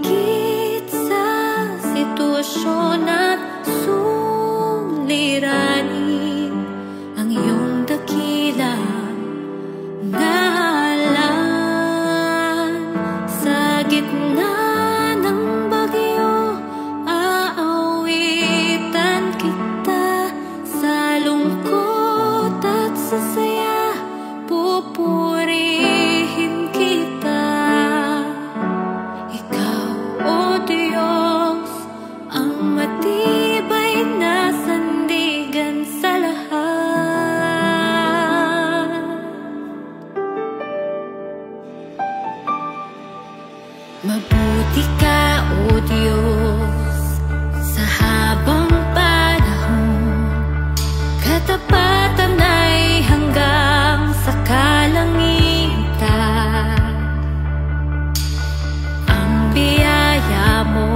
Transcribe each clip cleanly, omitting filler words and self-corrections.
higit sa sitwasyon at suliranin, ang iyong dakilang ngalan. Sa gitna ng bagyo, aawitan kita. Sa lungkot at sa saya, pupurihin kita. Ikaw, O Diyos, ang matibay na sandigan sa lahat. Mabuti ka, O Diyos, sa habang panahon. Katapatan ay hanggang sa kalangitan. Ang biyaya mo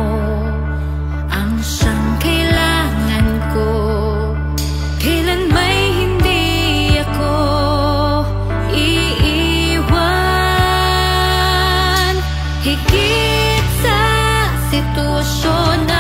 ang siyang kailangan ko. Kailan may hindi ako iiwan. Higit sa sitwasyon na